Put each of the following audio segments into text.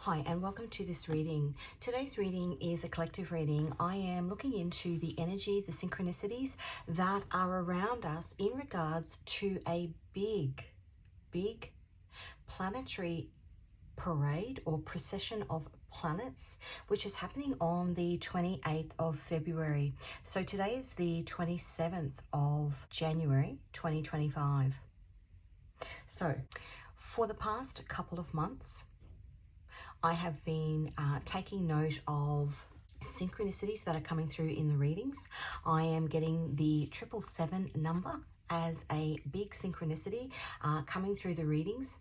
Hi and welcome to this reading. Today's reading is a collective reading. I am looking into the energy, the synchronicities that are around us in regards to a big planetary parade or procession of planets, which is happening on the 28th of February. So today is the 27th of January 2025. So for the past couple of months, I have been taking note of synchronicities that are coming through in the readings. I am getting the 777 number as a big synchronicity coming through the readings.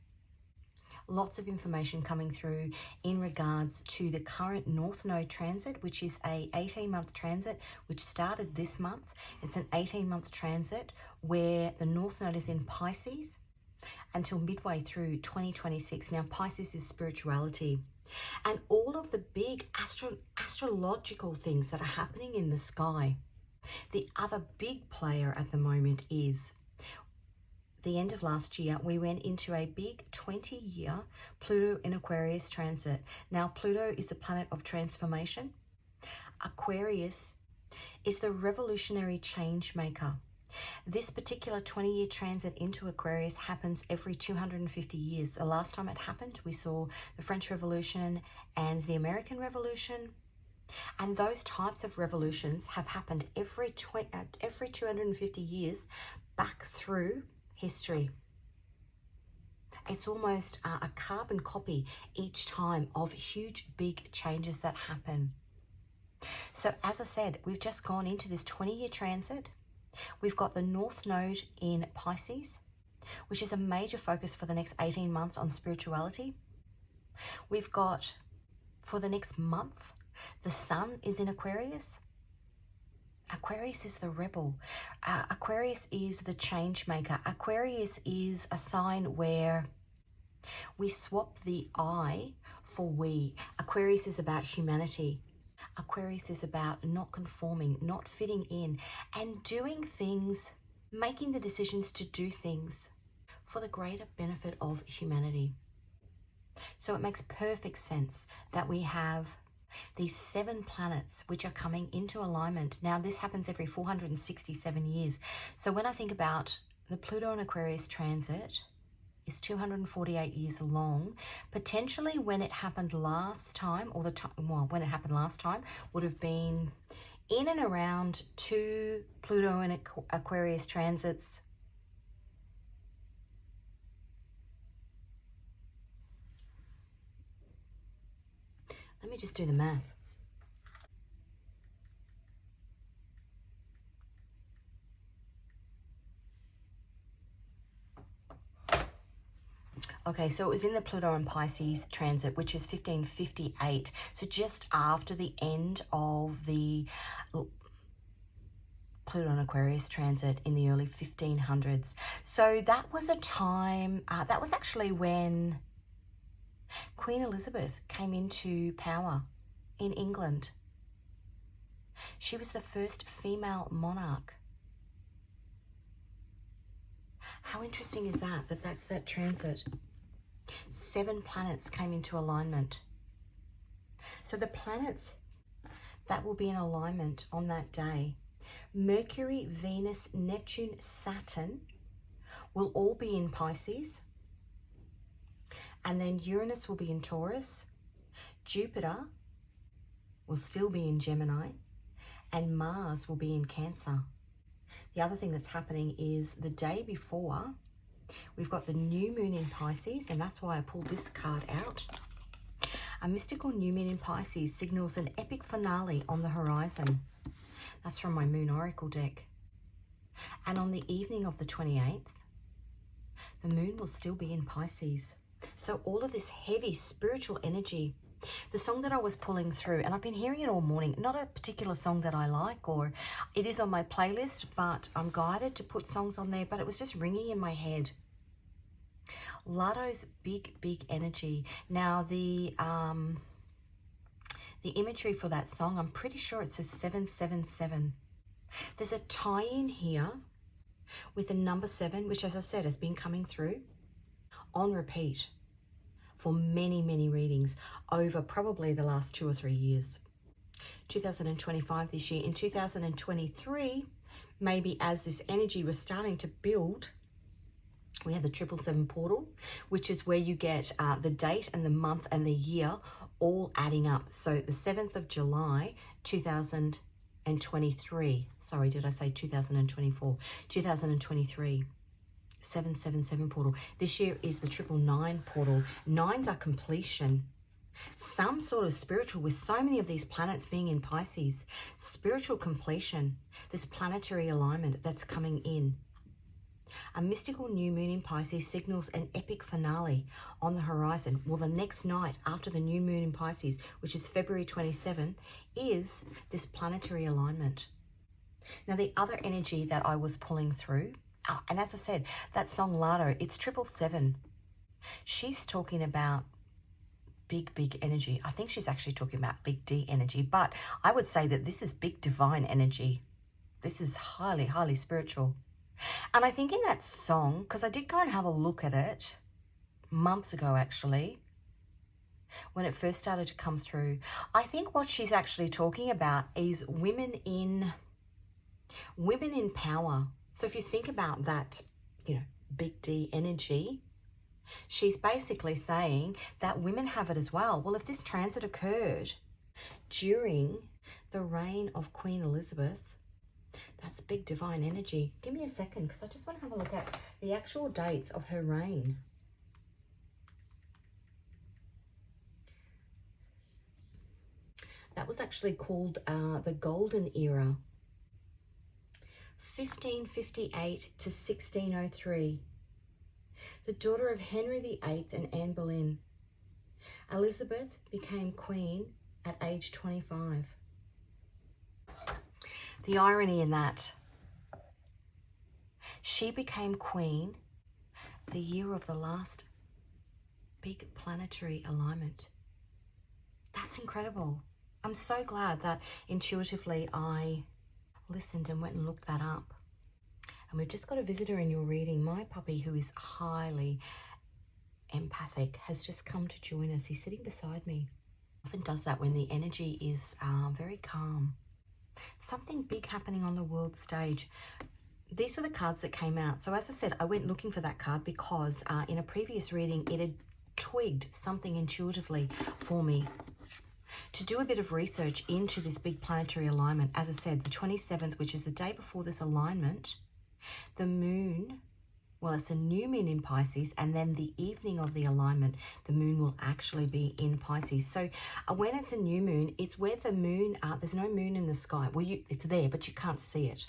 Lots of information coming through in regards to the current North Node transit, which is a 18-month transit, which started this month. It's an 18-month transit where the North Node is in Pisces until midway through 2026. Now, Pisces is spirituality. And all of the big astrological things that are happening in the sky. The other big player at the moment is the end of last year, we went into a big 20-year Pluto in Aquarius transit. Now, Pluto is the planet of transformation. Aquarius is the revolutionary change maker. This particular 20-year transit into Aquarius happens every 250 years. The last time it happened, we saw the French Revolution and the American Revolution. And those types of revolutions have happened every 250 years back through history. It's almost a carbon copy each time of huge, big changes that happen. So as I said, we've just gone into this 20-year transit. We've got the North Node in Pisces, which is a major focus for the next 18 months on spirituality. We've got, for the next month, the Sun is in Aquarius. Aquarius is the rebel. Aquarius is the change maker. Aquarius is a sign where we swap the I for we. Aquarius is about humanity. Aquarius is about not conforming, not fitting in, and doing things, making the decisions to do things for the greater benefit of humanity. So it makes perfect sense that we have these 7 planets which are coming into alignment. Now, this happens every 467 years. So when I think about the Pluto and Aquarius transit, is 248 years long. Potentially when it happened last time, or when it happened last time would have been in and around 2 Pluto and Aquarius transits. Let me just do the math. Okay, so it was in the Pluto and Pisces transit, which is 1558. So just after the end of the Pluto and Aquarius transit in the early 1500s. So that was a time, that was actually when Queen Elizabeth came into power in England. She was the first female monarch. How interesting is that, that's that transit? 7 planets came into alignment. So the planets that will be in alignment on that day, Mercury, Venus, Neptune, Saturn will all be in Pisces. And then Uranus will be in Taurus. Jupiter will still be in Gemini. And Mars will be in Cancer. The other thing that's happening is the day before, we've got the new moon in Pisces, and that's why I pulled this card out. A mystical new moon in Pisces signals an epic finale on the horizon. That's from my Moon Oracle deck. And on the evening of the 28th, the moon will still be in Pisces. So all of this heavy spiritual energy. The song that I was pulling through, and I've been hearing it all morning, not a particular song that I like, or it is on my playlist, but I'm guided to put songs on there, but it was just ringing in my head. Lado's big energy. Now the imagery for that song, I'm pretty sure it says 777. There's a tie-in here with the number 7, which, as I said, has been coming through on repeat. for many, many readings over probably the last 2 or 3 years. 2025 this year. In 2023, maybe as this energy was starting to build, we had the 777 portal, which is where you get the date and the month and the year all adding up. So the 7th of July, 2023. Sorry, did I say 2024? 2023. 777 portal. This year is the 999 portal. Nines are completion. Some sort of spiritual, with so many of these planets being in Pisces, spiritual completion, this planetary alignment that's coming in. A mystical new moon in Pisces signals an epic finale on the horizon. Well, the next night after the new moon in Pisces, which is February 27, is this planetary alignment. Now, the other energy that I was pulling through, and as I said, that song Lado, it's 777. She's talking about big energy. I think she's actually talking about big D energy, but I would say that this is big divine energy. This is highly spiritual. And I think in that song, because I did go and have a look at it months ago actually, when it first started to come through, I think what she's actually talking about is women in power. So if you think about that, big D energy, she's basically saying that women have it as well. Well, if this transit occurred during the reign of Queen Elizabeth, that's big divine energy. Give me a second, because I just want to have a look at the actual dates of her reign. That was actually called the Golden Era. 1558 to 1603. The daughter of Henry VIII and Anne Boleyn. Elizabeth became queen at age 25. The irony in that, she became queen the year of the last big planetary alignment. That's incredible. I'm so glad that intuitively I listened and went and looked that up. And we've just got a visitor in your reading. My puppy, who is highly empathic, has just come to join us. He's sitting beside me. Often does that when the energy is very calm. Something big happening on the world stage. These were the cards that came out. So as I said, I went looking for that card because in a previous reading, it had twigged something intuitively for me to do a bit of research into this big planetary alignment. As I said, the 27th, which is the day before this alignment, the moon, well, it's a new moon in Pisces, and then the evening of the alignment, the moon will actually be in Pisces. So when it's a new moon, it's where the moon, there's no moon in the sky. Well, it's there, but you can't see it.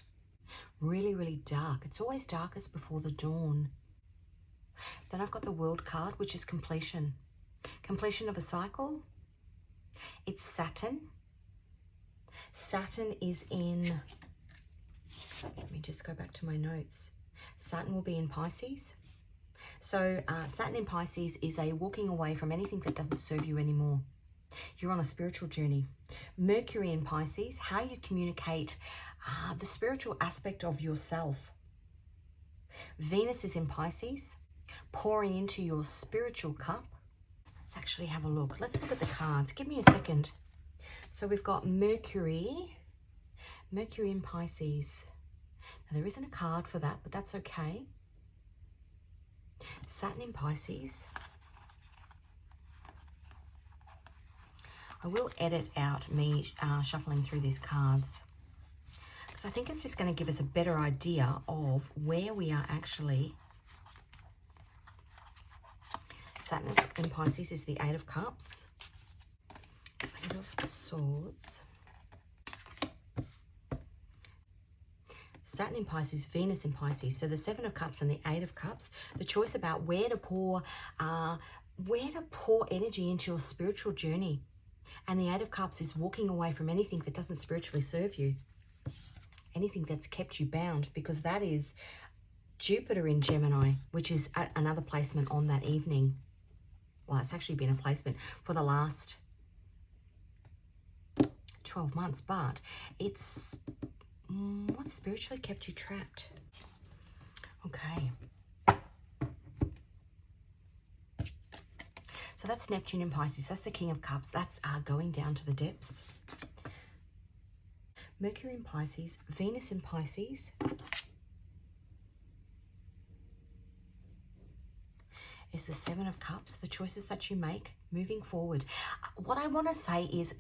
Really dark. It's always darkest before the dawn. Then I've got the World card, which is completion. Completion of a cycle. It's Saturn. Saturn is in, let me just go back to my notes. Saturn will be in Pisces. So Saturn in Pisces is a walking away from anything that doesn't serve you anymore. You're on a spiritual journey. Mercury in Pisces, how you communicate the spiritual aspect of yourself. Venus is in Pisces, pouring into your spiritual cup. Let's actually have a look. Let's look at the cards. Give me a second. So we've got Mercury in Pisces. Now, there isn't a card for that, but that's okay. Saturn in Pisces. I will edit out me shuffling through these cards, because I think it's just going to give us a better idea of where we are actually. Saturn in Pisces is the Eight of Cups, Eight of Swords. Saturn in Pisces, Venus in Pisces. So the Seven of Cups and the Eight of Cups, the choice about where to pour energy into your spiritual journey. And the Eight of Cups is walking away from anything that doesn't spiritually serve you. Anything that's kept you bound, because that is Jupiter in Gemini, which is another placement on that evening. Well, it's actually been a placement for the last 12 months, but it's what spiritually kept you trapped. Okay. So So that's Neptune in Pisces. That's the King of Cups. That's going down to the depths. Mercury in Pisces, Venus in Pisces. Is the Seven of Cups, the choices that you make moving forward. What I want to say is,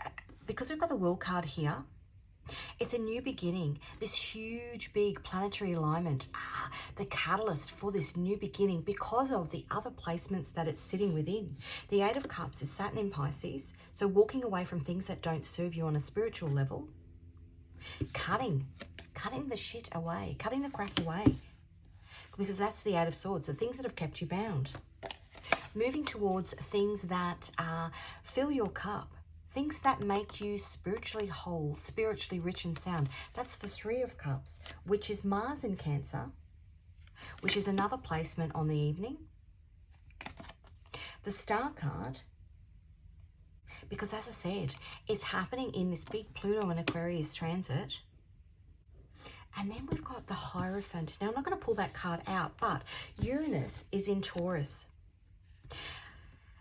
because we've got the World card here, it's a new beginning. This huge, big planetary alignment, the catalyst for this new beginning because of the other placements that it's sitting within. The Eight of Cups is Saturn in Pisces, so walking away from things that don't serve you on a spiritual level. Cutting the shit away, cutting the crap away, because that's the Eight of Swords, the things that have kept you bound. Moving towards things that fill your cup, things that make you spiritually whole, spiritually rich and sound. That's the Three of Cups, which is Mars in Cancer, which is another placement on the evening. The Star card, because as I said, it's happening in this big Pluto and Aquarius transit. And then we've got the Hierophant. Now, I'm not going to pull that card out, but Uranus is in Taurus.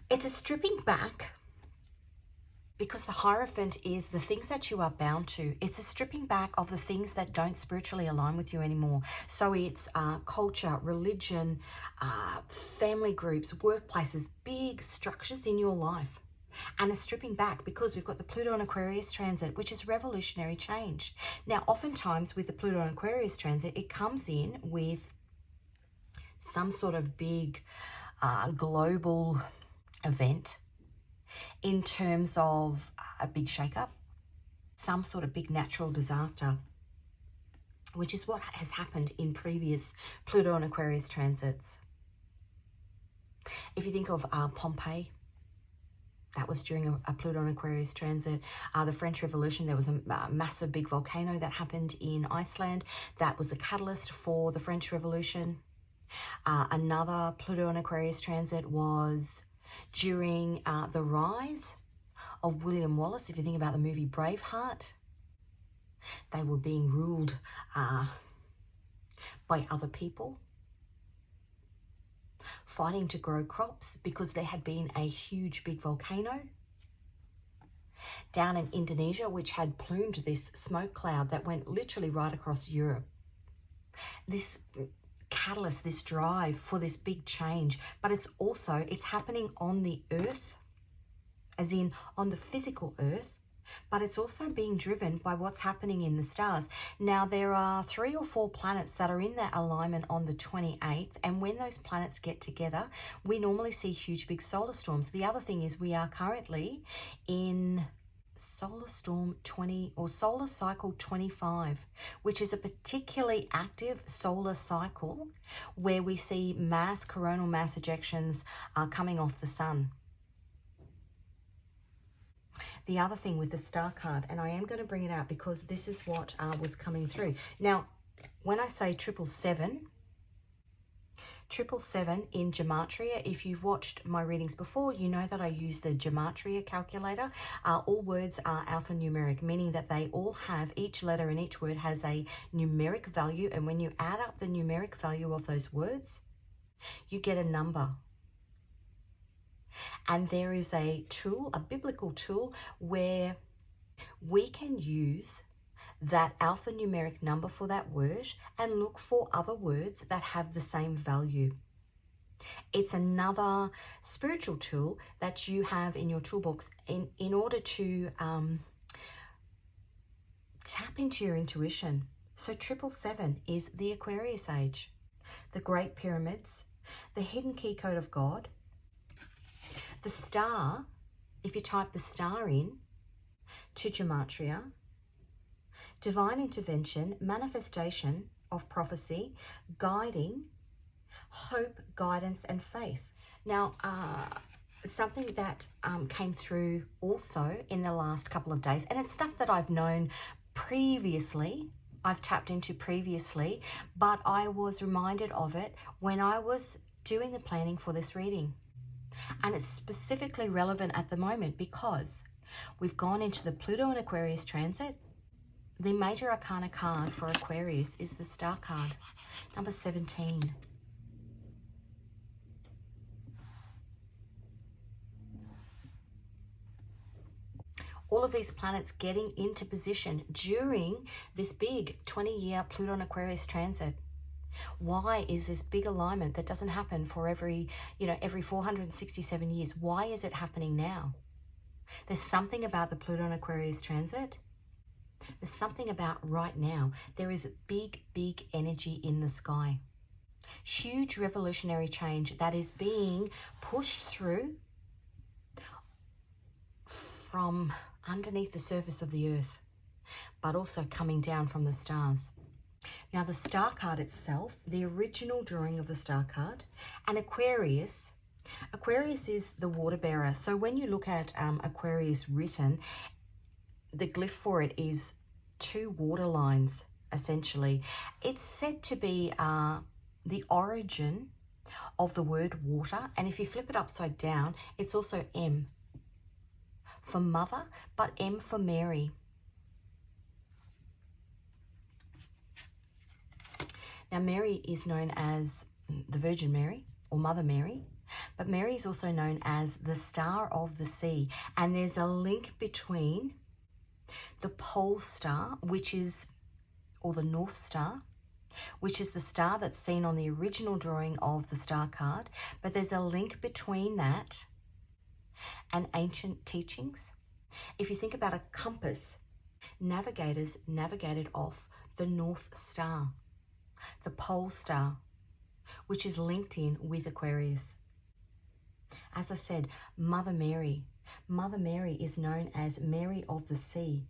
It's a stripping back, because the Hierophant is the things that you are bound to. It's a stripping back of the things that don't spiritually align with you anymore. So it's culture, religion, family groups, workplaces, big structures in your life. And a stripping back, because we've got the Pluto and Aquarius transit, which is revolutionary change. Now, oftentimes with the Pluto and Aquarius transit, it comes in with some sort of big global event in terms of a big shakeup, some sort of big natural disaster, which is what has happened in previous Pluto and Aquarius transits. If you think of Pompeii, that was during a Pluto and Aquarius transit. The French Revolution, there was a massive big volcano that happened in Iceland. That was the catalyst for the French Revolution. Another Pluto and Aquarius transit was during the rise of William Wallace. If you think about the movie Braveheart, they were being ruled by other people, fighting to grow crops because there had been a huge big volcano down in Indonesia, which had plumed this smoke cloud that went literally right across Europe. This catalyst, this drive for this big change, but it's happening on the earth, as in on the physical earth, but it's also being driven by what's happening in the stars. Now, there are 3 or 4 planets that are in that alignment on the 28th, and when those planets get together, we normally see huge big solar storms. The other thing is we are currently in solar storm 20 or solar cycle 25, which is a particularly active solar cycle where we see coronal mass ejections coming off the sun. The other thing with the Star card, and I am going to bring it out because this is what was coming through. Now, when I say 777, 777 in Gematria, if you've watched my readings before, you know that I use the Gematria calculator. All words are alphanumeric, meaning that they all have, each letter in each word has a numeric value, and when you add up the numeric value of those words, you get a number. And there is a tool, a biblical tool, where we can use that alphanumeric number for that word and look for other words that have the same value. It's another spiritual tool that you have in your toolbox in order to tap into your intuition. So 777 is the Aquarius age, the Great Pyramids, the hidden key code of God, the star. If you type the star in to Gematria, divine intervention, manifestation of prophecy, guiding, hope, guidance, and faith. Now, something that came through also in the last couple of days, and it's stuff that I've known previously, I've tapped into previously, but I was reminded of it when I was doing the planning for this reading. And it's specifically relevant at the moment because we've gone into the Pluto and Aquarius transit. The major arcana card for Aquarius is the Star card, number 17. All of these planets getting into position during this big 20-year Pluto Aquarius transit. Why is this big alignment that doesn't happen for every 467 years? Why is it happening now? There's something about the Pluto Aquarius transit. There's something about right now. There is big, big energy in the sky. Huge revolutionary change that is being pushed through from underneath the surface of the earth, but also coming down from the stars. Now, the star card itself, the original drawing of the star card, and Aquarius is the water bearer. So when you look at Aquarius written, the glyph for it is 2 water lines, essentially. It's said to be the origin of the word water. And if you flip it upside down, it's also M for mother, but M for Mary. Now, Mary is known as the Virgin Mary or Mother Mary, but Mary is also known as the Star of the Sea. And there's a link between the pole star, or the North Star, which is the star that's seen on the original drawing of the star card. But there's a link between that and ancient teachings. If you think about a compass, navigators navigated off the North Star, the pole star, which is linked in with Aquarius. As I said, Mother Mary is known as Mary of the Sea,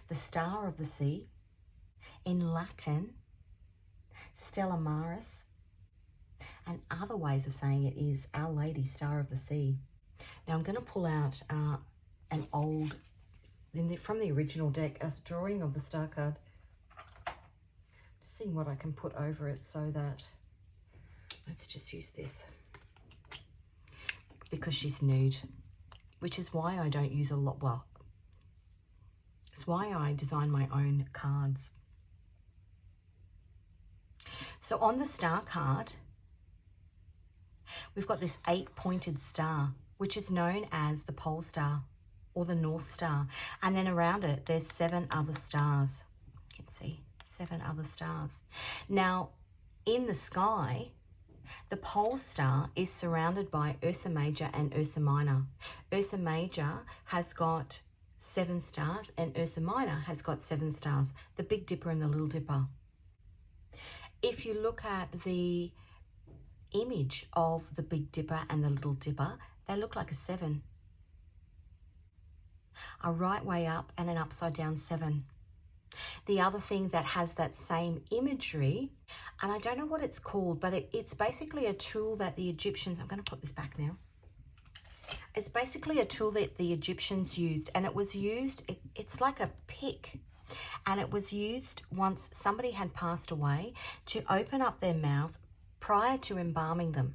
the Star of the Sea. In Latin, Stella Maris, and other ways of saying it is Our Lady, Star of the Sea. Now I'm going to pull out an old, from the original deck, a drawing of the star card. Just seeing what I can put over it so that, let's just use this, because she's nude, which is why I don't use a lot, well, it's why I design my own cards. So on the star card, we've got this 8-pointed star, which is known as the pole star or the North Star. And then around it, there's 7 other stars. You can see 7 other stars. Now, in the sky, the pole star is surrounded by Ursa Major and Ursa Minor. Ursa Major has got 7 stars and Ursa Minor has got 7 stars, the Big Dipper and the Little Dipper. If you look at the image of the Big Dipper and the Little Dipper, they look like a 7. A right way up and an upside down 7. The other thing that has that same imagery, and I don't know what it's called, but it's basically a tool that the Egyptians, I'm going to put this back now. It's basically a tool that the Egyptians used, and it was used, it's like a pick, and it was used once somebody had passed away to open up their mouth prior to embalming them,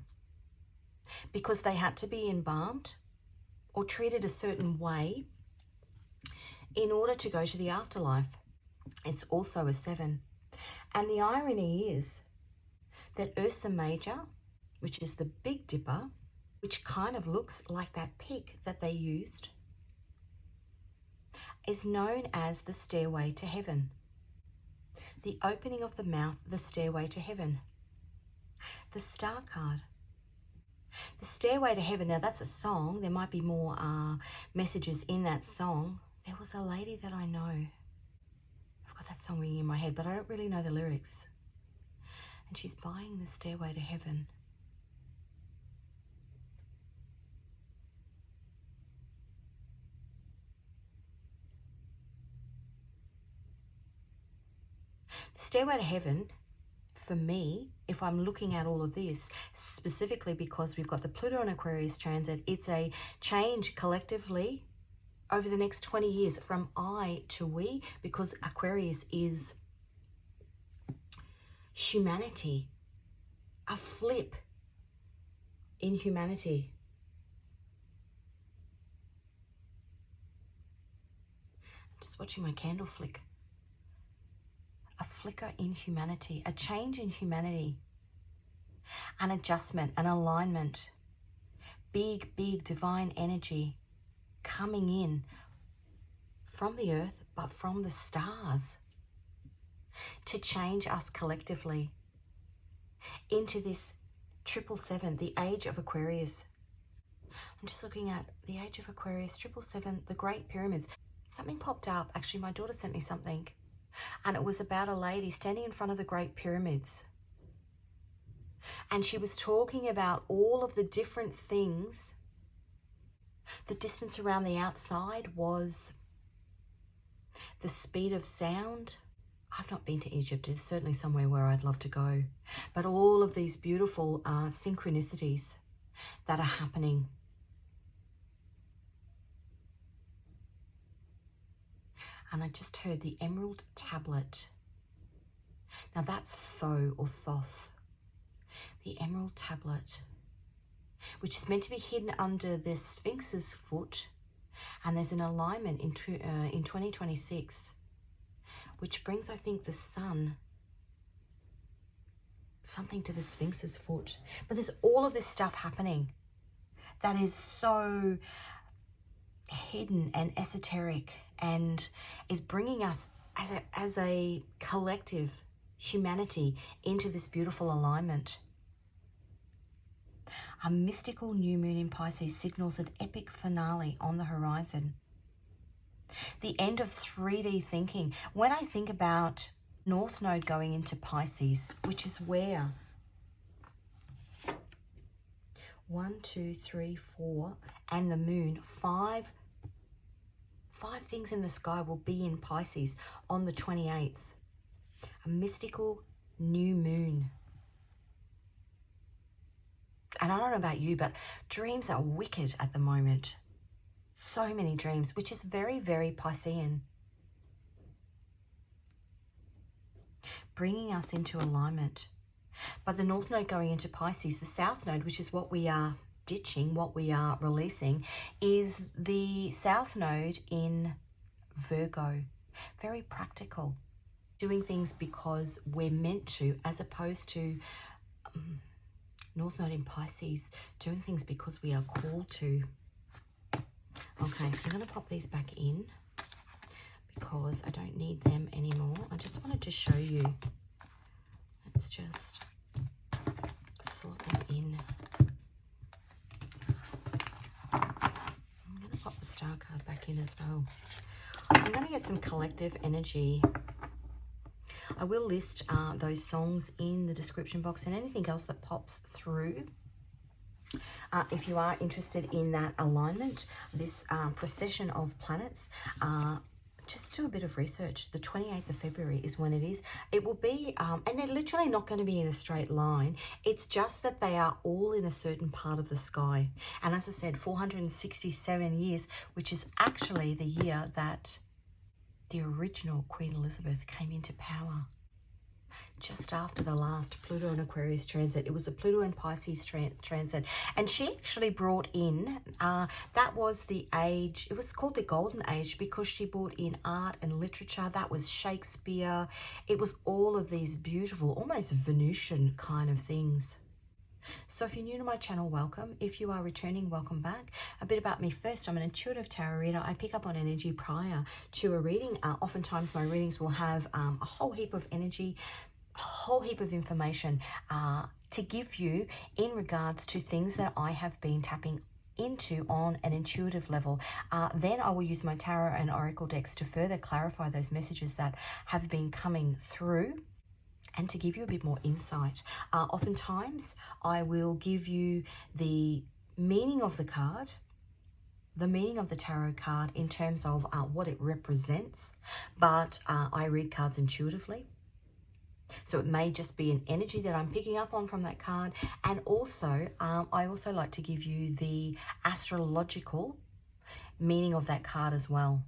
because they had to be embalmed or treated a certain way in order to go to the afterlife. It's also a 7. And the irony is that Ursa Major, which is the Big Dipper, which kind of looks like that pick that they used, is known as the stairway to heaven. The opening of the mouth, the stairway to heaven. The star card. The Stairway to Heaven, now that's a song. There might be more messages in that song. There was a lady that I know. I've got that song ringing in my head, but I don't really know the lyrics. And she's buying the Stairway to Heaven. The Stairway to Heaven, for me, if I'm looking at all of this, specifically because we've got the Pluto and Aquarius transit, it's a change collectively over the next 20 years from I to we, because Aquarius is humanity, a flip in humanity. I'm just watching my candle flick. A flicker in humanity, a change in humanity, an adjustment, an alignment, big, big divine energy coming in from the earth, but from the stars, to change us collectively into this 777, the age of Aquarius. I'm just looking at the age of Aquarius, 777, the Great Pyramids. Something popped up. Actually, my daughter sent me something, and it was about a lady standing in front of the Great Pyramids. And she was talking about all of the different things. The distance around the outside was the speed of sound. I've not been to Egypt. It's certainly somewhere where I'd love to go. But all of these beautiful synchronicities that are happening. And I just heard the emerald tablet. Now that's Tho or Thoth. The emerald tablet, which is meant to be hidden under the Sphinx's foot. And there's an alignment in 2026, which brings, I think, the sun, something to the Sphinx's foot. But there's all of this stuff happening that is so hidden and esoteric, and is bringing us as a collective humanity into this beautiful alignment. A mystical new moon in Pisces signals an epic finale on the horizon. The end of 3D thinking. When I think about North Node going into Pisces, which is where 1, 2, 3, 4, and the moon, five things in the sky will be in Pisces on the 28th. A mystical new moon. And I don't know about you, but dreams are wicked at the moment. So many dreams, which is very, very Piscean. Bringing us into alignment. But the North Node going into Pisces, the South Node, which is what we are ditching, what we are releasing, is the South Node in Virgo. Very practical. Doing things because we're meant to, as opposed to North Node in Pisces, doing things because we are called to. Okay, I'm going to pop these back in because I don't need them anymore. I just wanted to show you. Let's just slot them in. I'm going to pop the star card back in as well. I'm going to get some collective energy. I will list those songs in the description box and anything else that pops through. If you are interested in that alignment, this procession of planets, just do a bit of research. The 28th of February is when it is. It will be, and they're literally not going to be in a straight line. It's just that they are all in a certain part of the sky. And as I said, 467 years, which is actually the year that the original Queen Elizabeth came into power. Just after the last Pluto and Aquarius transit. It was the Pluto and Pisces transit. And she actually brought in, that was the age, it was called the Golden Age because she brought in art and literature. That was Shakespeare. It was all of these beautiful, almost Venusian kind of things. So if you're new to my channel, welcome. If you are returning, welcome back. A bit about me first. I'm an intuitive tarot reader. I pick up on energy prior to a reading. Oftentimes my readings will have a whole heap of energy, a whole heap of information to give you in regards to things that I have been tapping into on an intuitive level. Then I will use my tarot and oracle decks to further clarify those messages that have been coming through, and to give you a bit more insight. Oftentimes, I will give you the meaning of the card, the meaning of the tarot card in terms of what it represents, but I read cards intuitively. So it may just be an energy that I'm picking up on from that card. And also, I also like to give you the astrological meaning of that card as well.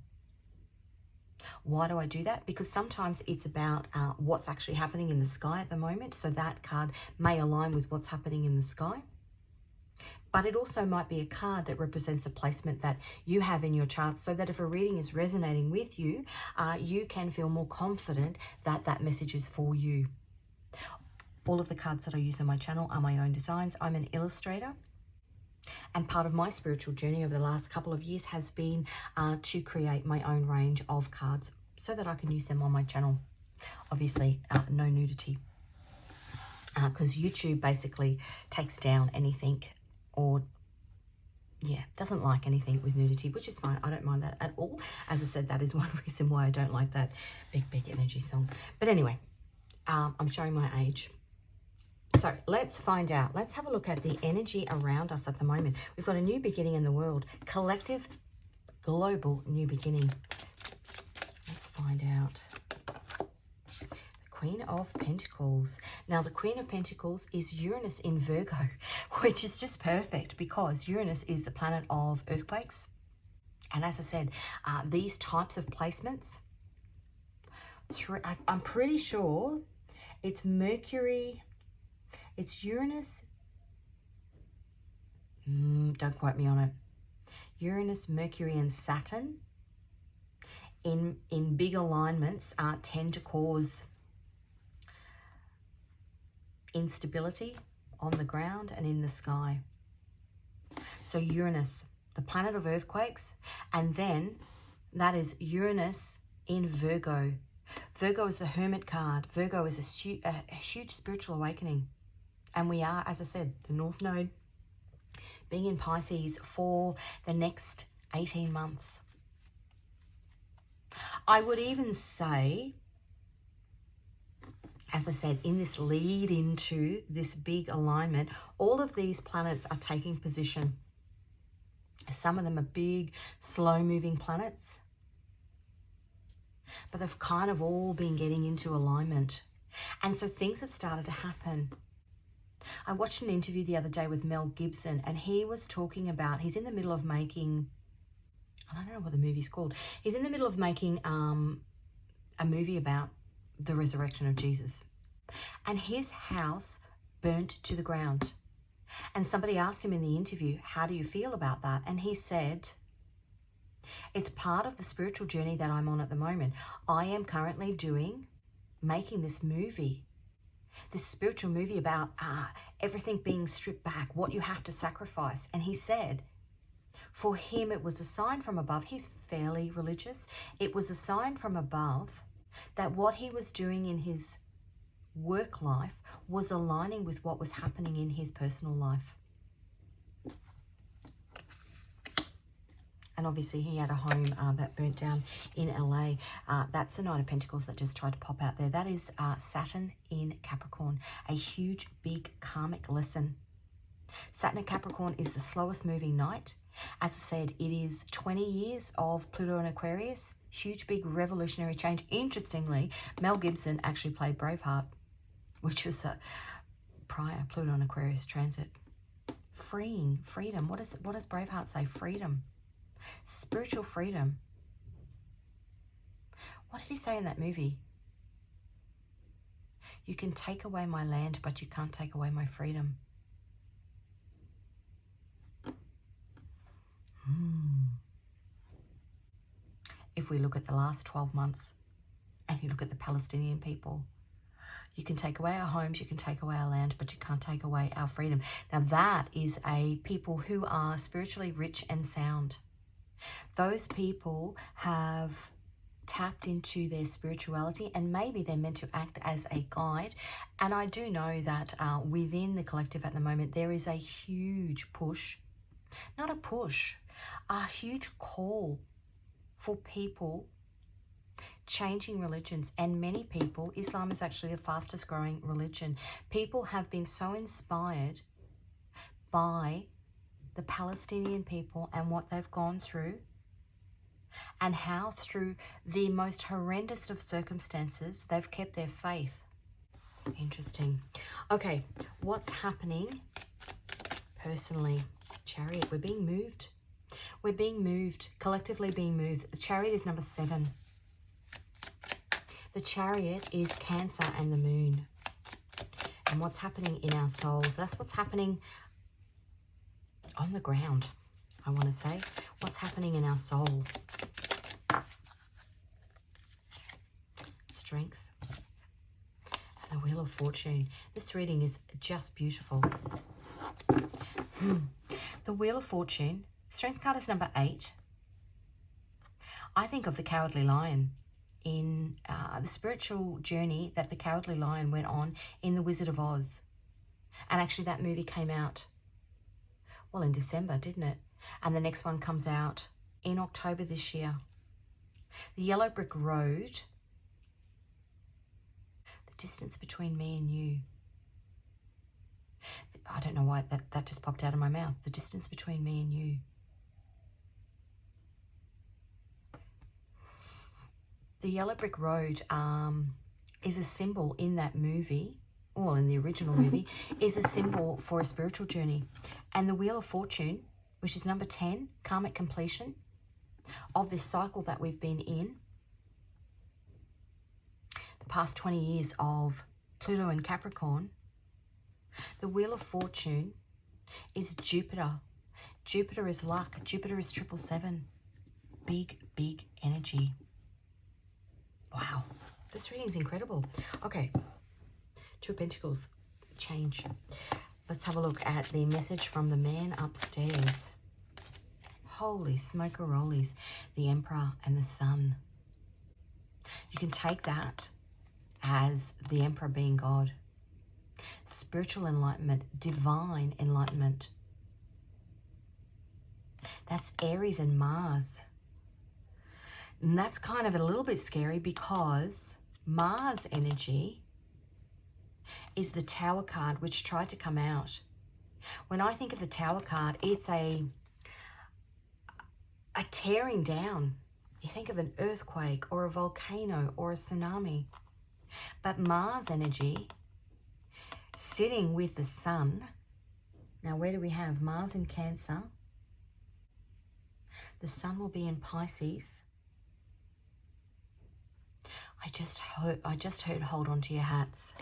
Why do I do that? Because sometimes it's about what's actually happening in the sky at the moment. So that card may align with what's happening in the sky. But it also might be a card that represents a placement that you have in your chart, so that if a reading is resonating with you, you can feel more confident that that message is for you. All of the cards that I use on my channel are my own designs. I'm an illustrator. And part of my spiritual journey over the last couple of years has been to create my own range of cards so that I can use them on my channel. Obviously, no nudity, because YouTube basically takes down anything or, yeah, doesn't like anything with nudity, which is fine. I don't mind that at all. As I said, that is one reason why I don't like that big energy song. But anyway, I'm showing my age. So let's find out. Let's have a look at the energy around us at the moment. We've got a new beginning in the world. Collective, global new beginning. Let's find out. Queen of Pentacles. Now, the Queen of Pentacles is Uranus in Virgo, which is just perfect because Uranus is the planet of earthquakes. And as I said, these types of placements, I'm pretty sure it's Mercury, it's Uranus. Don't quote me on it. Uranus, Mercury, and Saturn in big alignments tend to cause instability on the ground and in the sky. So Uranus, the planet of earthquakes, and then that is Uranus in Virgo. Virgo is the Hermit card. Virgo is a huge spiritual awakening. And we are, as I said, the North Node being in Pisces for the next 18 months. I would even say, as I said, in this lead into this big alignment, all of these planets are taking position. Some of them are big, slow-moving planets, but they've kind of all been getting into alignment. And so things have started to happen. I watched an interview the other day with Mel Gibson, and he was talking about, he's in the middle of making, I don't know what the movie's called. He's in the middle of making a movie about the resurrection of Jesus. And his house burnt to the ground. And somebody asked him in the interview, how do you feel about that? And he said, it's part of the spiritual journey that I'm on at the moment. I am currently making this movie, this spiritual movie about everything being stripped back, what you have to sacrifice. And he said, for him, it was a sign from above. He's fairly religious. It was a sign from above that what he was doing in his work life was aligning with what was happening in his personal life. And obviously he had a home that burnt down in LA. That's the Knight of Pentacles that just tried to pop out there. That is Saturn in Capricorn, a huge, big karmic lesson. Saturn in Capricorn is the slowest moving night. As I said, it is 20 years of Pluto in Aquarius. Huge, big revolutionary change. Interestingly, Mel Gibson actually played Braveheart, which was a prior Pluto in Aquarius transit. Freedom. What does Braveheart say? Freedom. Spiritual freedom. What did he say in that movie? You can take away my land, but you can't take away my freedom. If we look at the last 12 months and you look at the Palestinian people, you can take away our homes, you can take away our land, but you can't take away our freedom. Now that is a people who are spiritually rich and sound. Those people have tapped into their spirituality, and maybe they're meant to act as a guide. And I do know that within the collective at the moment, there is a huge push, not a push, a huge call for people changing religions. And many people, Islam is actually the fastest growing religion. People have been so inspired by the Palestinian people and what they've gone through, and how through the most horrendous of circumstances they've kept their faith. Interesting. Okay, what's happening personally? Chariot, we're being moved. We're being moved, collectively being moved. The Chariot is number 7. The Chariot is Cancer and the Moon. And what's happening in our souls? That's what's happening on the ground, I want to say. What's happening in our soul? Strength. And the Wheel of Fortune. This reading is just beautiful. The Wheel of Fortune, Strength card is number 8. I think of the Cowardly Lion in the spiritual journey that the Cowardly Lion went on in The Wizard of Oz. And actually that movie came out, well, in December, didn't it? And the next one comes out in October this year. The Yellow Brick Road, the distance between me and you. I don't know why that just popped out of my mouth. The distance between me and you. The Yellow Brick Road is a symbol in that movie, well, in the original movie, is a symbol for a spiritual journey. And the Wheel of Fortune, which is number 10, karmic completion of this cycle that we've been in, the past 20 years of Pluto and Capricorn. The Wheel of Fortune is Jupiter. Jupiter is luck. Jupiter is 777. Big, big energy. Wow, this reading's incredible. Okay, Two of Pentacles, change. Let's have a look at the message from the man upstairs. Holy smoke-a-rollies, the Emperor and the Sun. You can take that as the Emperor being God. Spiritual enlightenment, divine enlightenment. That's Aries and Mars. And that's kind of a little bit scary because Mars energy is the Tower card, which tried to come out. When I think of the Tower card, it's a tearing down. You think of an earthquake or a volcano or a tsunami. But Mars energy, sitting with the Sun. Now, where do we have Mars in Cancer? The Sun will be in Pisces. I just heard hold on to your hats.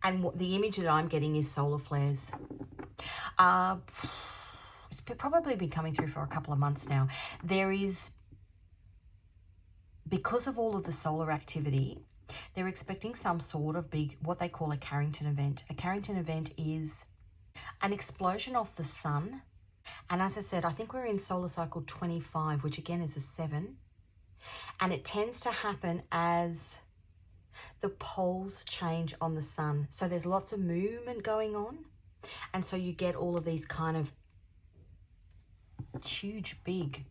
And the image that I'm getting is solar flares. It's probably been coming through for a couple of months now. There is, because of all of the solar activity, they're expecting some sort of big, what they call a Carrington event. A Carrington event is an explosion of the Sun. And as I said, I think we're in solar cycle 25, which again is a 7. And it tends to happen as the poles change on the Sun. So there's lots of movement going on. And so you get all of these kind of huge, big,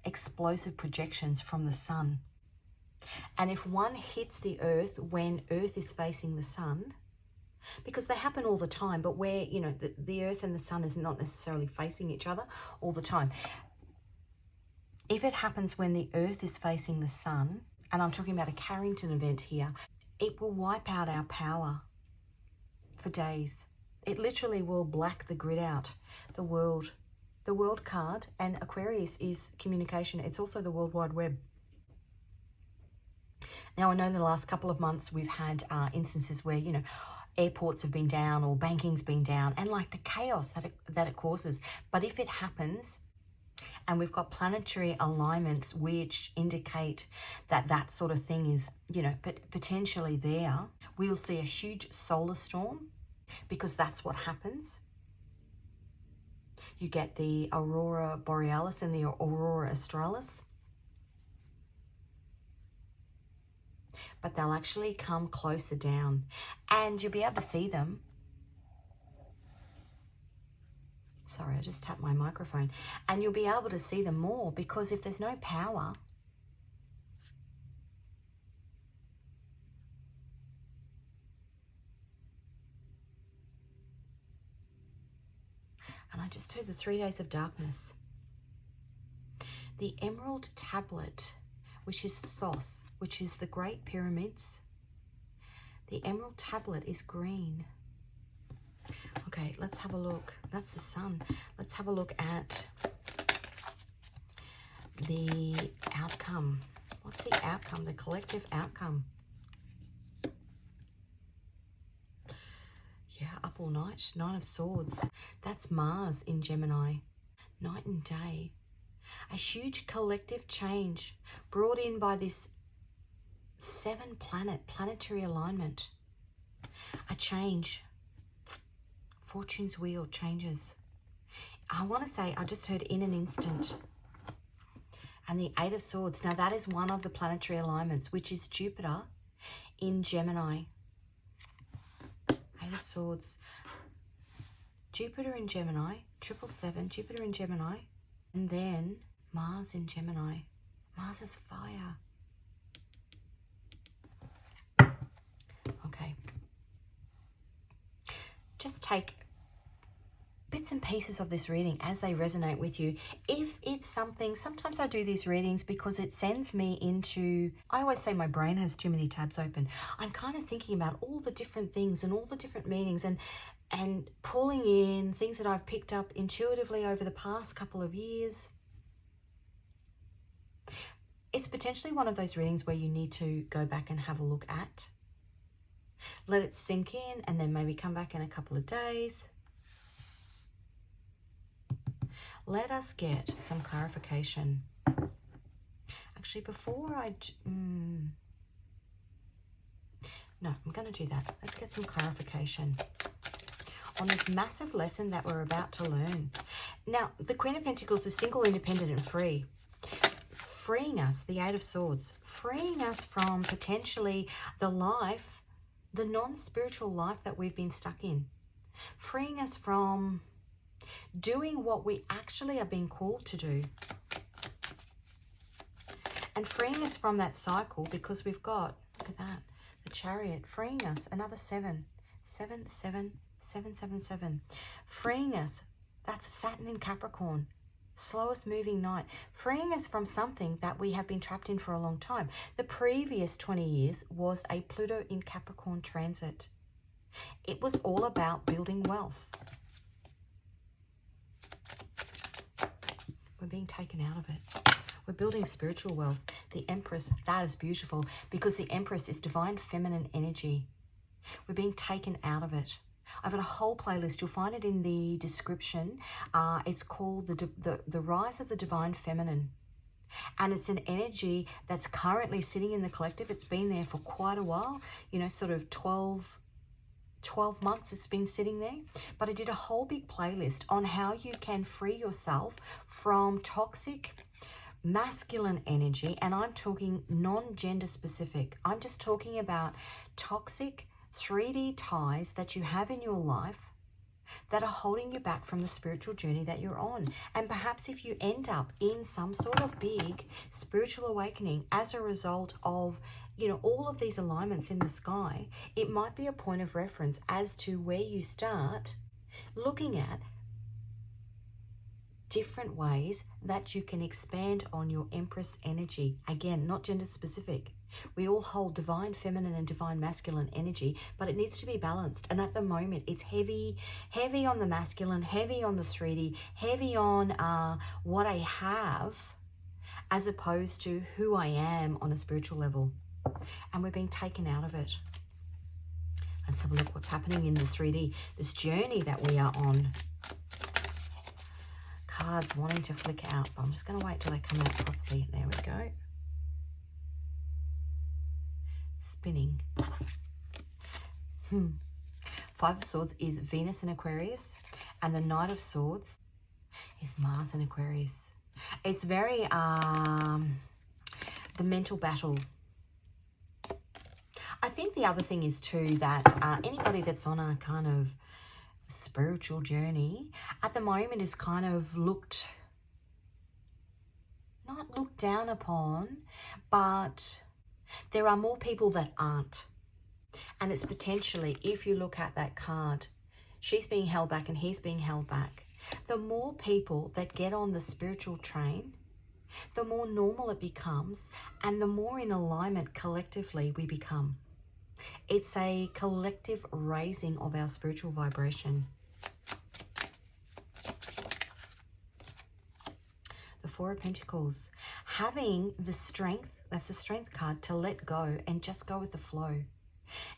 explosive projections from the Sun. And if one hits the Earth when Earth is facing the Sun, because they happen all the time, but where, you know, the Earth and the Sun is not necessarily facing each other all the time. If it happens when the Earth is facing the Sun, and I'm talking about a Carrington event here, it will wipe out our power for days. It literally will black the grid out. The world card, and Aquarius is communication. It's also the World Wide Web. Now, I know the last couple of months we've had instances where, you know, airports have been down or banking's been down, and like the chaos that it causes. But if it happens, and we've got planetary alignments which indicate that that sort of thing is, you know, potentially there, we will see a huge solar storm, because that's what happens. You get the Aurora Borealis and the Aurora Australis. But they'll actually come closer down, and you'll be able to see them. Sorry, I just tapped my microphone. And you'll be able to see them more, because if there's no power, and I just heard the 3 days of darkness. The Emerald Tablet, which is Thoth, which is the Great Pyramids. The Emerald Tablet is green. Okay, let's have a look. That's the Sun. Let's have a look at the outcome. What's the outcome? The collective outcome. Yeah, up all night. 9 of Swords. That's Mars in Gemini. Night and day. A huge collective change brought in by this 7-planet planetary alignment. A change. Fortune's wheel changes. I want to say I just heard in an instant. And the Eight of Swords. Now that is one of the planetary alignments, which is Jupiter in Gemini. Eight of Swords. Jupiter in Gemini. 777. Jupiter in Gemini. And then Mars in Gemini. Mars is fire. Okay. Just take bits and pieces of this reading as they resonate with you. If it's something, sometimes I do these readings because it sends me into, I always say my brain has too many tabs open. I'm kind of thinking about all the different things and all the different meanings and pulling in things that I've picked up intuitively over the past couple of years. It's potentially one of those readings where you need to go back and have a look at. Let it sink in and then maybe come back in a couple of days. Let us get some clarification. Actually, before no, I'm going to do that. Let's get some clarification on this massive lesson that we're about to learn. Now, the Queen of Pentacles is single, independent, and free. Freeing us, the Eight of Swords, freeing us from potentially the life, the non-spiritual life that we've been stuck in. Freeing us from doing what we actually are being called to do. And freeing us from that cycle, because we've got, look at that, the Chariot, freeing us, another 7. 7, 7, 7, 7, 7. Freeing us, that's Saturn in Capricorn. Slowest moving night, freeing us from something that we have been trapped in for a long time. The previous 20 years was a Pluto in Capricorn transit. It was all about building wealth. We're being taken out of it. We're building spiritual wealth. The Empress, that is beautiful because the Empress is divine feminine energy. We're being taken out of it. I've got a whole playlist. You'll find it in the description. It's called the Rise of the Divine Feminine. And it's an energy that's currently sitting in the collective. It's been there for quite a while, you know, sort of 12 months it's been sitting there. But I did a whole big playlist on how you can free yourself from toxic masculine energy. And I'm talking non-gender specific. I'm just talking about toxic 3D ties that you have in your life that are holding you back from the spiritual journey that you're on. And perhaps if you end up in some sort of big spiritual awakening as a result of, you know, all of these alignments in the sky, it might be a point of reference as to where you start looking at different ways that you can expand on your Empress energy. Again, not gender specific. We all hold divine feminine and divine masculine energy, but it needs to be balanced. And at the moment, it's heavy on the masculine, heavy on the 3D, heavy on what I have, as opposed to who I am on a spiritual level. And we're being taken out of it. Let's have a look what's happening in the 3D, this journey that we are on. Cards wanting to flick out, but I'm just going to wait till they come out properly. There we go. Spinning. Five of Swords is Venus in Aquarius, and the Knight of Swords is Mars in Aquarius. It's very the mental battle. I think the other thing is too that anybody that's on a kind of spiritual journey at the moment is kind of not looked down upon, but there are more people that aren't. And it's potentially, if you look at that card, she's being held back and he's being held back. The more people that get on the spiritual train, the more normal it becomes and the more in alignment collectively we become. It's a collective raising of our spiritual vibration. The Four of Pentacles. Having the strength, that's the Strength card, to let go and just go with the flow.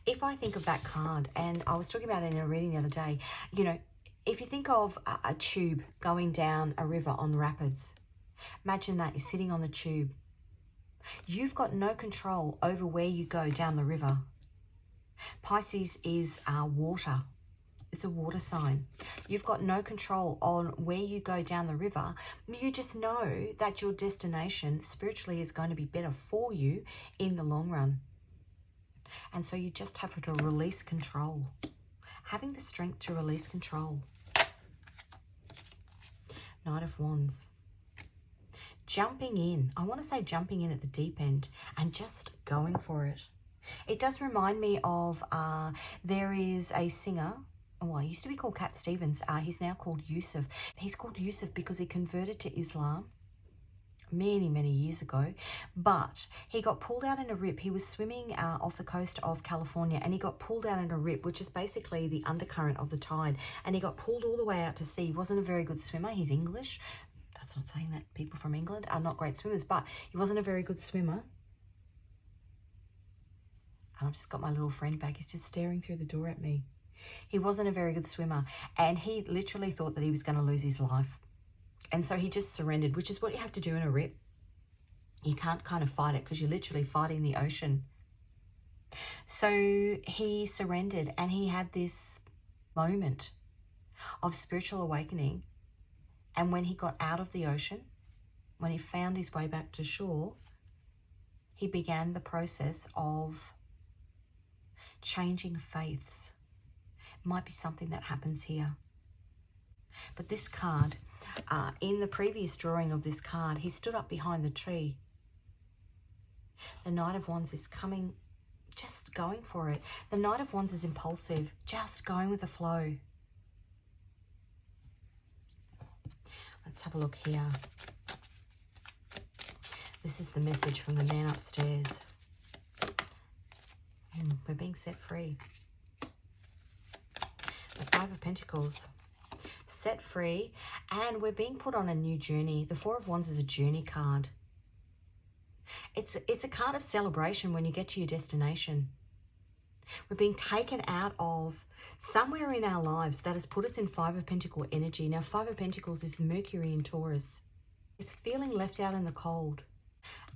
If I think of that card, and I was talking about it in a reading the other day, you know, if you think of a tube going down a river on rapids, imagine that you're sitting on the tube. You've got no control over where you go down the river. Pisces is water. It's a water sign. You've got no control on where you go down the river. You just know that your destination spiritually is going to be better for you in the long run. And so you just have to release control. Having the strength to release control. Knight of Wands. Jumping in. I want to say jumping in at the deep end and just going for it. It does remind me of, there is a singer. Well, he used to be called Cat Stevens. He's now called Yusuf. He's called Yusuf because he converted to Islam many years ago, but he got pulled out in a rip. He was swimming off the coast of California, and he got pulled out in a rip, which is basically the undercurrent of the tide, and he got pulled all the way out to sea. He wasn't a very good swimmer. He's English. That's not saying that people from England are not great swimmers, but he wasn't a very good swimmer. And I've just got my little friend back. He's just staring through the door at me. He wasn't a very good swimmer, and he literally thought that he was going to lose his life. And so he just surrendered, which is what you have to do in a rip. You can't kind of fight it because you're literally fighting the ocean. So he surrendered, and he had this moment of spiritual awakening. And when he got out of the ocean, when he found his way back to shore, he began the process of changing faiths. Might be something that happens here. But this card, in the previous drawing of this card, he stood up behind the tree. The Knight of Wands is coming, just going for it. The Knight of Wands is impulsive, just going with the flow. Let's have a look here. This is the message from the man upstairs. We're being set free. The Five of Pentacles. Set free, and we're being put on a new journey. The Four of Wands is a journey card. It's a card of celebration when you get to your destination. We're being taken out of somewhere in our lives that has put us in Five of Pentacles energy. Now, Five of Pentacles is Mercury in Taurus. It's feeling left out in the cold.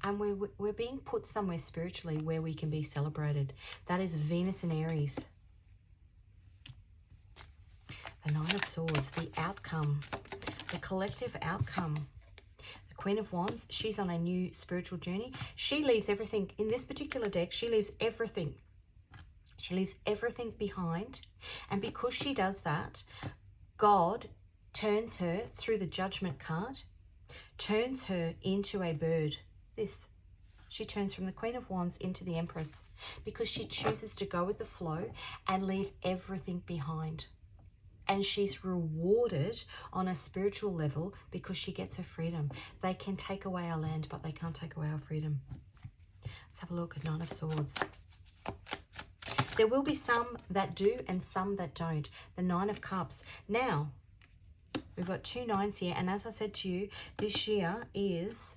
And we're being put somewhere spiritually where we can be celebrated. That is Venus in Aries. The Nine of Swords, the outcome, the collective outcome. The Queen of Wands, she's on a new spiritual journey. She leaves everything, in this particular deck, she leaves everything. She leaves everything behind. And because she does that, God turns her, through the Judgment card, turns her into a bird. She turns from the Queen of Wands into the Empress because she chooses to go with the flow and leave everything behind. And she's rewarded on a spiritual level because she gets her freedom. They can take away our land, but they can't take away our freedom. Let's have a look at Nine of Swords. There will be some that do and some that don't. The Nine of Cups. Now, we've got two nines here. And as I said to you, this year is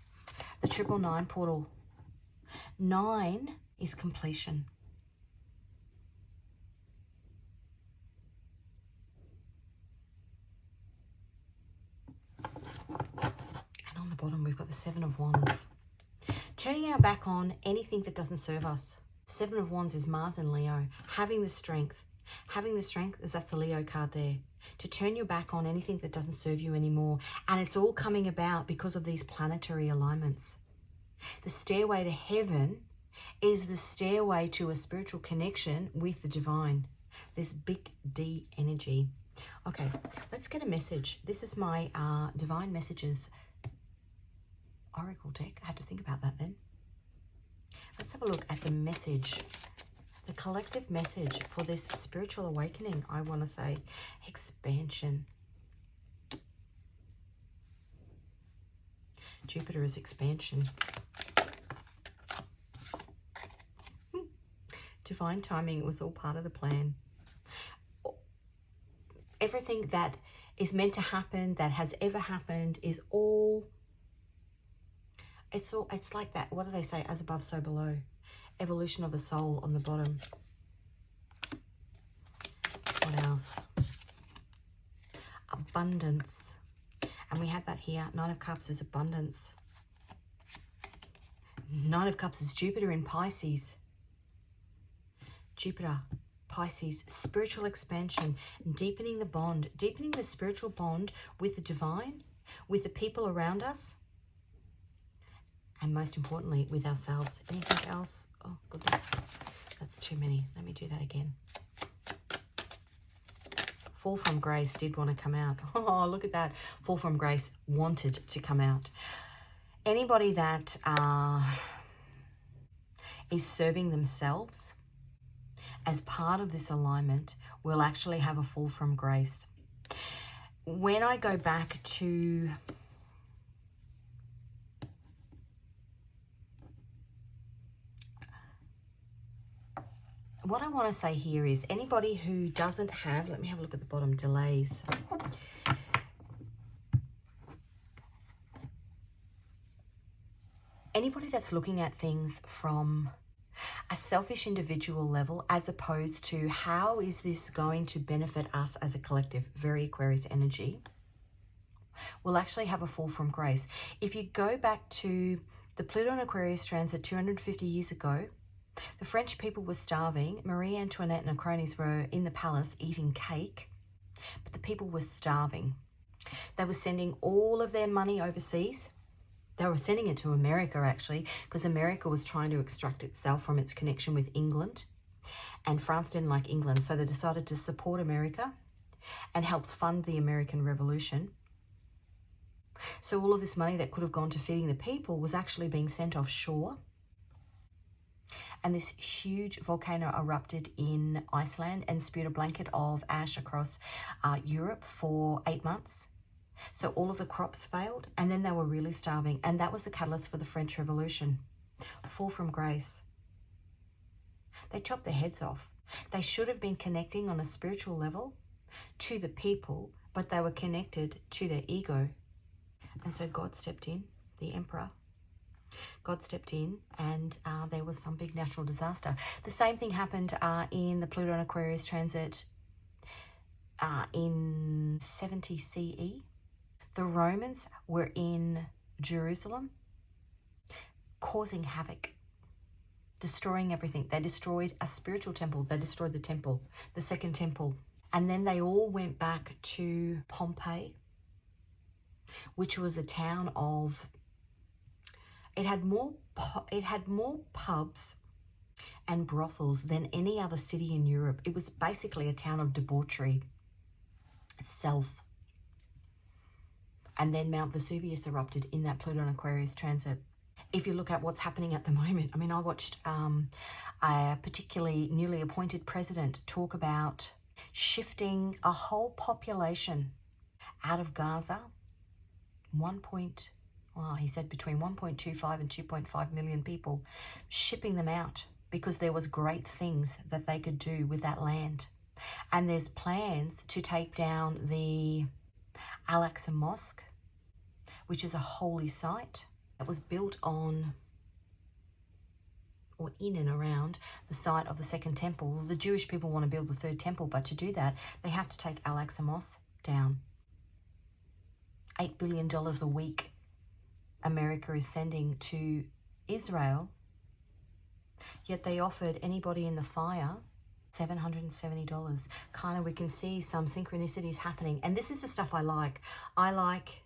the 999 portal. 9 is completion. And on the bottom, we've got the Seven of Wands. Turning our back on anything that doesn't serve us. Seven of Wands is Mars and Leo. Having the strength. Having the strength, is that's the Leo card there. To turn your back on anything that doesn't serve you anymore. And it's all coming about because of these planetary alignments. The stairway to heaven is the stairway to a spiritual connection with the divine. This big D energy. Okay, let's get a message. This is my Divine Messages Oracle deck. I had to think about that then. Let's have a look at the message. The collective message for this spiritual awakening, I want to say. Expansion. Jupiter is expansion. Divine timing, was all part of the plan. Everything that is meant to happen, that has ever happened, is all, it's like that. What do they say? As above, so below. Evolution of the soul on the bottom. What else? Abundance. And we have that here. Nine of Cups is abundance. Nine of Cups is Jupiter in Pisces. Jupiter, Pisces, spiritual expansion, deepening the bond, deepening the spiritual bond with the divine, with the people around us, and most importantly, with ourselves. Anything else? Oh, goodness. That's too many. Let me do that again. Fall from Grace did want to come out. Oh, look at that. Fall from Grace wanted to come out. Anybody that is serving themselves as part of this alignment will actually have a fall from grace. When I go back to what I want to say here is anybody who doesn't have, let me have a look at the bottom, delays. Anybody that's looking at things from a selfish individual level as opposed to how is this going to benefit us as a collective, very Aquarius energy, will actually have a fall from grace. If you go back to the Pluto and Aquarius transit 250 years ago, the French people were starving. Marie Antoinette and her cronies were in the palace eating cake, but the people were starving. They were sending all of their money overseas. They were sending it to America, actually, because America was trying to extract itself from its connection with England, and France didn't like England, so they decided to support America and help fund the American Revolution. So all of this money that could have gone to feeding the people was actually being sent offshore. And this huge volcano erupted in Iceland and spewed a blanket of ash across Europe for 8 months. So all of the crops failed, and then they were really starving. And that was the catalyst for the French Revolution. Fall from grace. They chopped their heads off. They should have been connecting on a spiritual level to the people, but they were connected to their ego. And so God stepped in, the Emperor. God stepped in, and there was some big natural disaster. The same thing happened in the Pluto and Aquarius transit in 70 CE. The Romans were in Jerusalem, causing havoc, destroying everything. They destroyed a spiritual temple. They destroyed the temple, the second temple. And then they all went back to Pompeii, which was a town of, it had more pubs and brothels than any other city in Europe. It was basically a town of debauchery, self. And then Mount Vesuvius erupted in that Pluto and Aquarius transit. If you look at what's happening at the moment, I mean, I watched a particularly newly appointed president talk about shifting a whole population out of Gaza, he said between 1.25 and 2.5 million people, shipping them out because there was great things that they could do with that land. And there's plans to take down the Al-Aqsa Mosque, which is a holy site. It was built on or in and around the site of the second temple. The Jewish people want to build the third temple, but to do that, they have to take Al-Aqsa Mosque down. $8 billion a week America is sending to Israel, yet they offered anybody in the fire $770. Kind of, we can see some synchronicities happening. And this is the stuff I like. I like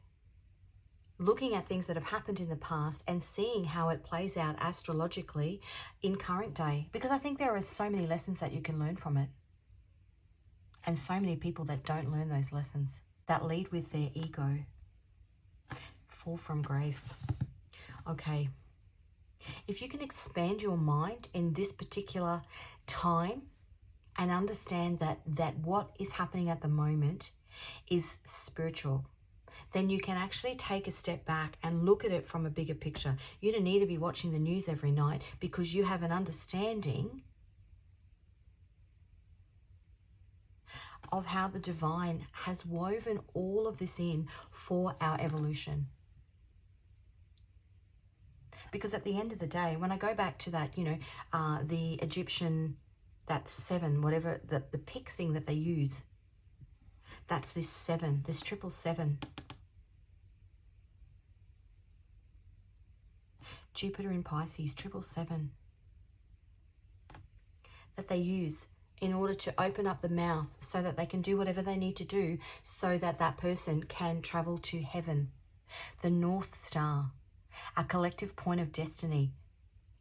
looking at things that have happened in the past and seeing how it plays out astrologically in current day, because I think there are so many lessons that you can learn from it, and so many people that don't learn those lessons, that lead with their ego. Fall from grace. Okay, if you can expand your mind in this particular time and understand that what is happening at the moment is spiritual, then you can actually take a step back and look at it from a bigger picture. You don't need to be watching the news every night, because you have an understanding of how the divine has woven all of this in for our evolution. Because at the end of the day, when I go back to that, the Egyptian, that 7, whatever, the pick thing that they use, that's this 7, this 777. Jupiter in Pisces, 777. that they use in order to open up the mouth so that they can do whatever they need to do so that that person can travel to heaven. The North Star, our collective point of destiny.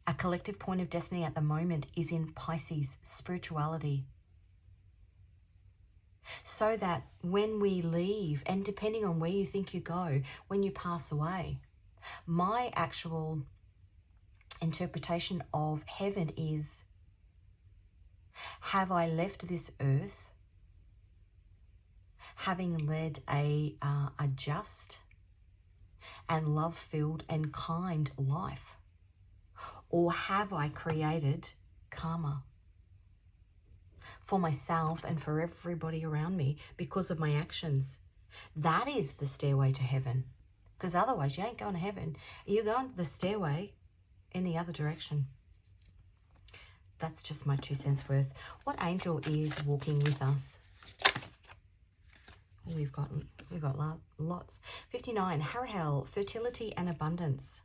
Our collective point of destiny at the moment is in Pisces, spirituality. So that when we leave, and depending on where you think you go, when you pass away, my actual interpretation of heaven is, have I left this earth having led a just and love-filled and kind life? Or have I created karma for myself and for everybody around me because of my actions? That is the stairway to heaven. Because otherwise you ain't going to heaven. You're going the stairway in the other direction. That's just my 2 cents worth. What angel is walking with us? We've got lots. 59, Harahel, fertility and abundance.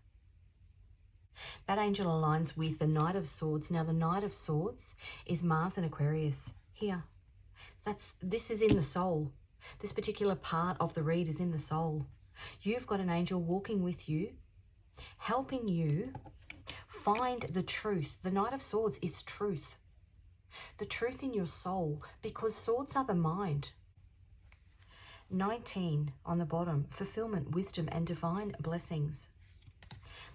That angel aligns with the Knight of Swords. Now the Knight of Swords is Mars and Aquarius here. This is in the soul. This particular part of the read is in the soul. You've got an angel walking with you, helping you find the truth. The Knight of Swords is truth. The truth in your soul, because swords are the mind. 19 on the bottom, fulfillment, wisdom, and divine blessings.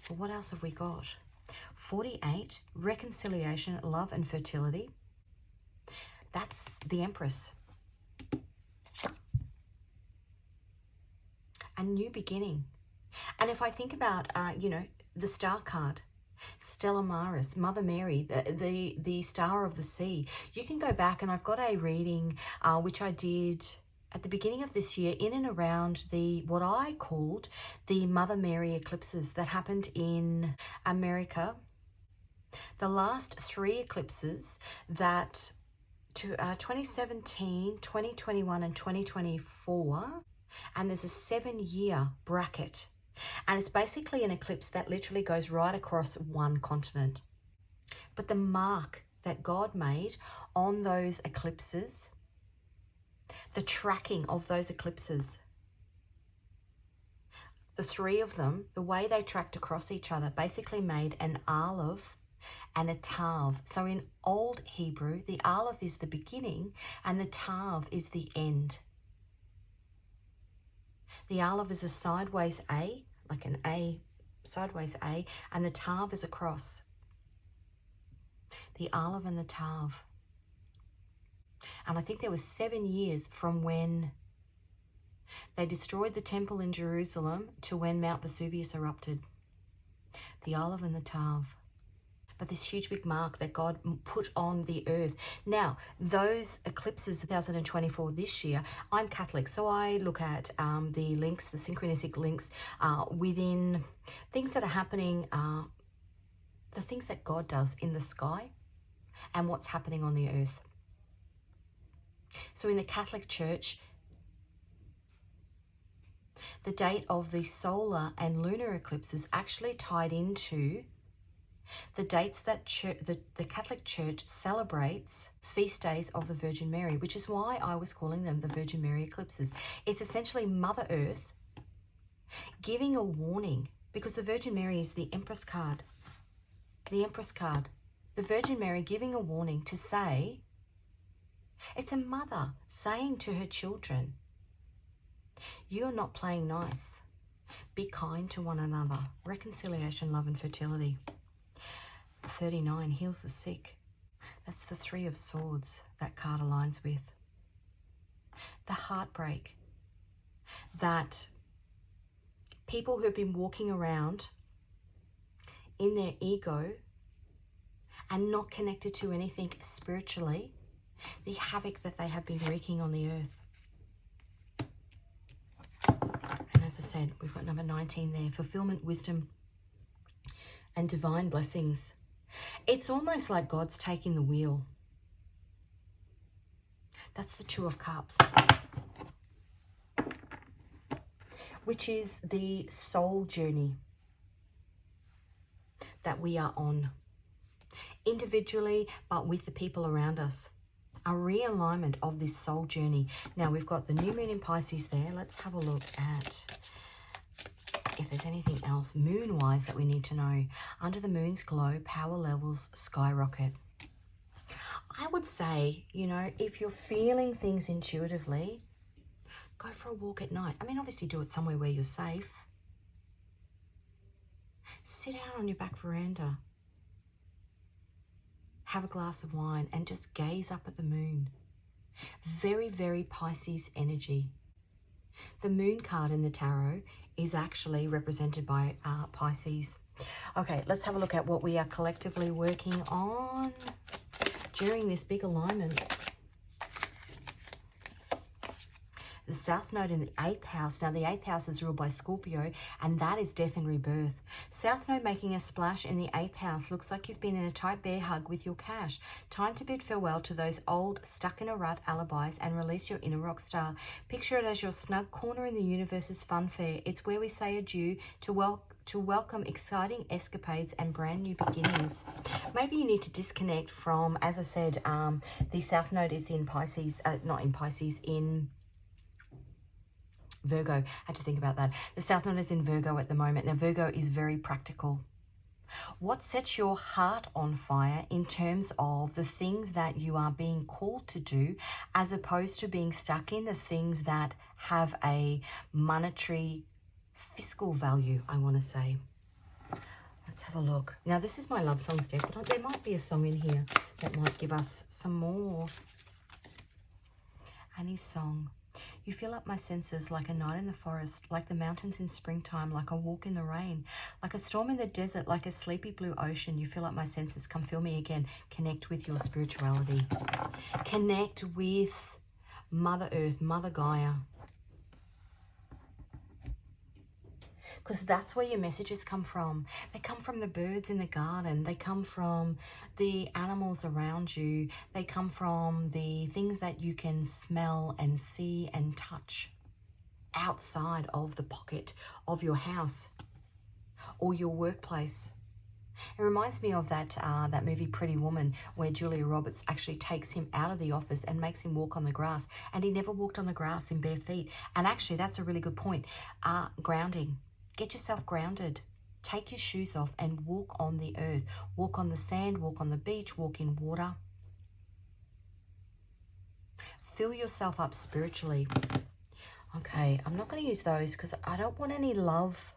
But what else have we got? 48, reconciliation, love, and fertility. That's the Empress. A new beginning. And if I think about, the star card, Stella Maris, Mother Mary, the star of the sea. You can go back, and I've got a reading which I did at the beginning of this year in and around what I called the Mother Mary eclipses that happened in America. The last 3 eclipses that 2017, 2021 and 2024, and there's a 7-year bracket. And it's basically an eclipse that literally goes right across one continent. But the mark that God made on those eclipses, the tracking of those eclipses, the 3 of them, the way they tracked across each other basically made an Aleph and a Tav. So in Old Hebrew, the Aleph is the beginning and the Tav is the end. The Aleph is a sideways A, like an A, sideways A, and the Tav is a cross. The Aleph and the Tav. And I think there was 7 years from when they destroyed the temple in Jerusalem to when Mount Vesuvius erupted. The Aleph and the Tav. But this huge big mark that God put on the earth. Now, those eclipses, 2024 this year, I'm Catholic, so I look at the links, the synchronistic links within things that are happening, the things that God does in the sky and what's happening on the earth. So in the Catholic Church, the date of the solar and lunar eclipses actually tied into the dates that the Catholic Church celebrates feast days of the Virgin Mary, which is why I was calling them the Virgin Mary eclipses. It's essentially Mother Earth giving a warning, because the Virgin Mary is the Empress card. The Empress card. The Virgin Mary giving a warning to say, it's a mother saying to her children, you are not playing nice. Be kind to one another. Reconciliation, love and fertility. 39, heals the sick. That's the 3 of Swords that card aligns with. The heartbreak that people who have been walking around in their ego and not connected to anything spiritually, the havoc that they have been wreaking on the earth. And as I said, we've got number 19 there, fulfillment, wisdom and divine blessings. It's almost like God's taking the wheel. That's the 2 of Cups, which is the soul journey that we are on. individually, but with the people around us. A realignment of this soul journey. Now, we've got the new moon in Pisces there. Let's have a look at if there's anything else moon-wise that we need to know. Under the moon's glow, power levels skyrocket. I would say, you know, if you're feeling things intuitively, go for a walk at night. I mean, obviously do it somewhere where you're safe. Sit out on your back veranda. Have a glass of wine and just gaze up at the moon. Very, very Pisces energy. The moon card in the tarot is actually represented by Pisces. Okay, let's have a look at what we are collectively working on during this big alignment. The South Node in the 8th house. Now, the 8th house is ruled by Scorpio, and that is death and rebirth. South Node making a splash in the 8th house. Looks like you've been in a tight bear hug with your cash. Time to bid farewell to those old, stuck-in-a-rut alibis and release your inner rock star. Picture it as your snug corner in the universe's fun fair. It's where we say adieu to welcome exciting escapades and brand new beginnings. Maybe you need to disconnect from, as I said, the South Node is in Pisces, not in Pisces, in Virgo. Had to think about that. The South Node is in Virgo at the moment. Now, Virgo is very practical. What sets your heart on fire in terms of the things that you are being called to do, as opposed to being stuck in the things that have a monetary, fiscal value, I want to say. Let's have a look. Now, this is my love songs deck, but there might be a song in here that might give us some more. Annie's song. You fill up my senses like a night in the forest, like the mountains in springtime, like a walk in the rain, like a storm in the desert, like a sleepy blue ocean. You fill up my senses. Come fill me again. Connect with your spirituality. Connect with Mother Earth, Mother Gaia. Because that's where your messages come from. They come from the birds in the garden. They come from the animals around you. They come from the things that you can smell and see and touch outside of the pocket of your house or your workplace. It reminds me of that movie Pretty Woman, where Julia Roberts actually takes him out of the office and makes him walk on the grass, and he never walked on the grass in bare feet. And actually, that's a really good point. Grounding. Get yourself grounded. Take your shoes off and walk on the earth. Walk on the sand, walk on the beach, walk in water. Fill yourself up spiritually. Okay, I'm not going to use those because I don't want any love.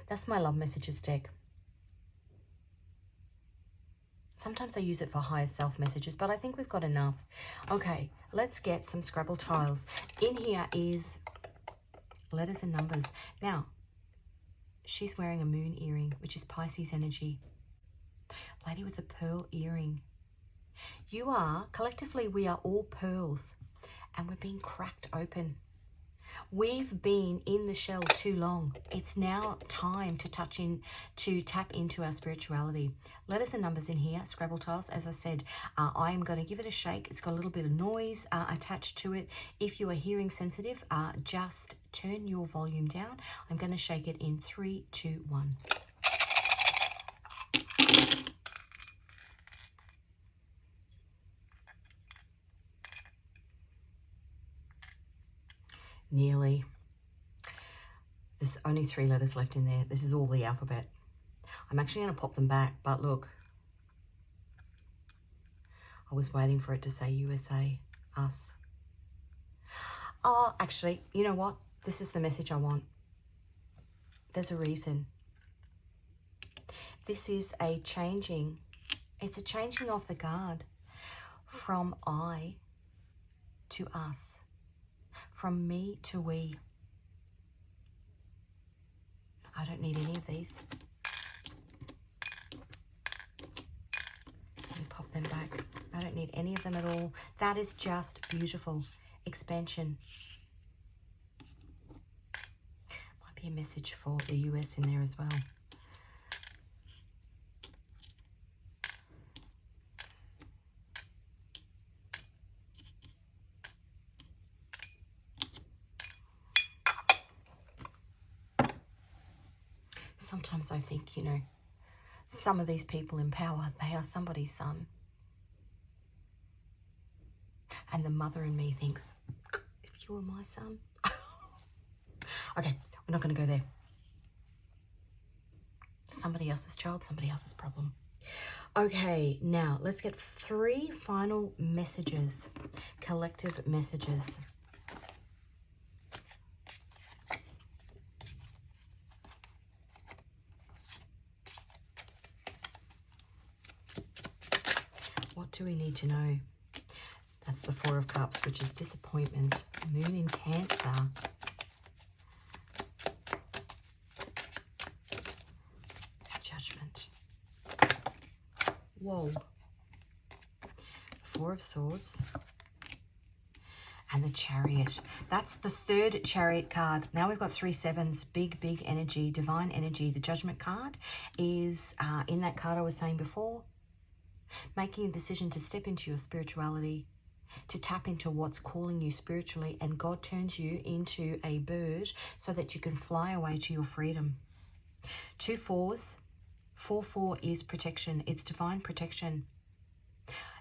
That's my love messages deck. Sometimes I use it for higher self messages, but I think we've got enough. Okay, let's get some Scrabble tiles. In here is letters and numbers. Now, she's wearing a moon earring, which is Pisces energy. Lady with a pearl earring. You are, collectively, we are all pearls, and we're being cracked open. We've been in the shell too long. It's now time to tap into our spirituality. Letters and numbers in here, Scrabble tiles. As I said, I am going to give it a shake. It's got a little bit of noise attached to it. If you are hearing sensitive, just turn your volume down. I'm going to shake it in 3, 2, 1. Nearly. There's only 3 letters left in there. This is all the alphabet. I'm actually going to pop them back, but look. I was waiting for it to say USA, us. Oh, actually, you know what? This is the message I want. There's a reason. This is a changing. It's a changing of the guard from I to us. From me to we. I don't need any of these. Let me pop them back. I don't need any of them at all. That is just beautiful. Expansion. Might be a message for the US in there as well. Sometimes I think, Some of these people in power, they are somebody's son. And the mother in me thinks, if you were my son. Okay, we're not going to go there. Somebody else's child, somebody else's problem. Okay, now let's get 3 final messages, collective messages. What do we need to know? That's the 4 of Cups, which is disappointment. Moon in Cancer. Judgment. Whoa. 4 of Swords. And the Chariot. That's the 3rd Chariot card. Now we've got 3 sevens. Big, big energy, divine energy. The Judgment card is in that card I was saying before. Making a decision to step into your spirituality, to tap into what's calling you spiritually, and God turns you into a bird so that you can fly away to your freedom. 2 fours. 4-4 is protection. It's divine protection.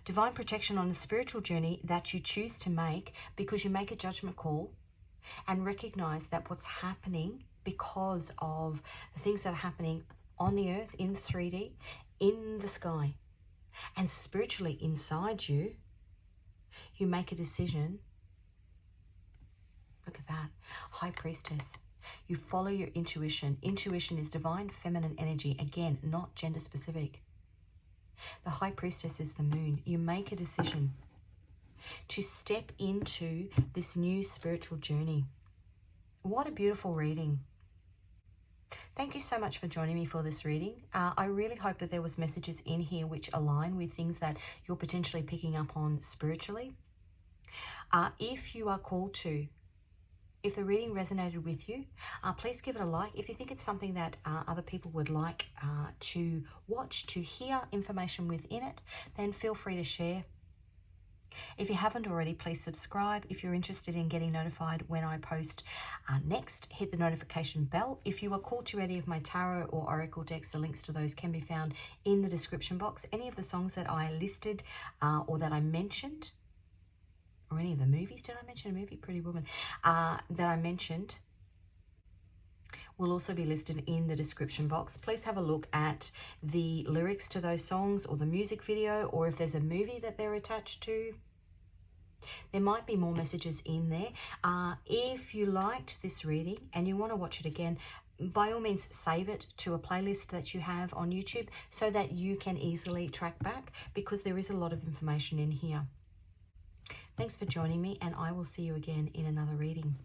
Divine protection on a spiritual journey that you choose to make because you make a judgment call and recognize that what's happening because of the things that are happening on the earth, in the 3D, in the sky, and spiritually inside you, you make a decision. Look at that. High Priestess. You follow your intuition. Intuition is divine feminine energy. Again, not gender specific. The High Priestess is the moon. You make a decision to step into this new spiritual journey. What a beautiful reading. Thank you so much for joining me for this reading. I really hope that there was messages in here which align with things that you're potentially picking up on spiritually. If you are called to, if the reading resonated with you, please give it a like. If you think it's something that other people would like to watch, to hear information within it, then feel free to share. If you haven't already, please subscribe. If you're interested in getting notified when I post next, hit the notification bell. If you are called to any of my tarot or oracle decks, the links to those can be found in the description box. Any of the songs that I listed or that I mentioned, or any of the movies, did I mention a movie? Pretty Woman, that I mentioned, will also be listed in the description box. Please have a look at the lyrics to those songs or the music video, or if there's a movie that they're attached to. There might be more messages in there. If you liked this reading and you want to watch it again, by all means save it to a playlist that you have on YouTube so that you can easily track back, because there is a lot of information in here. Thanks for joining me, and I will see you again in another reading.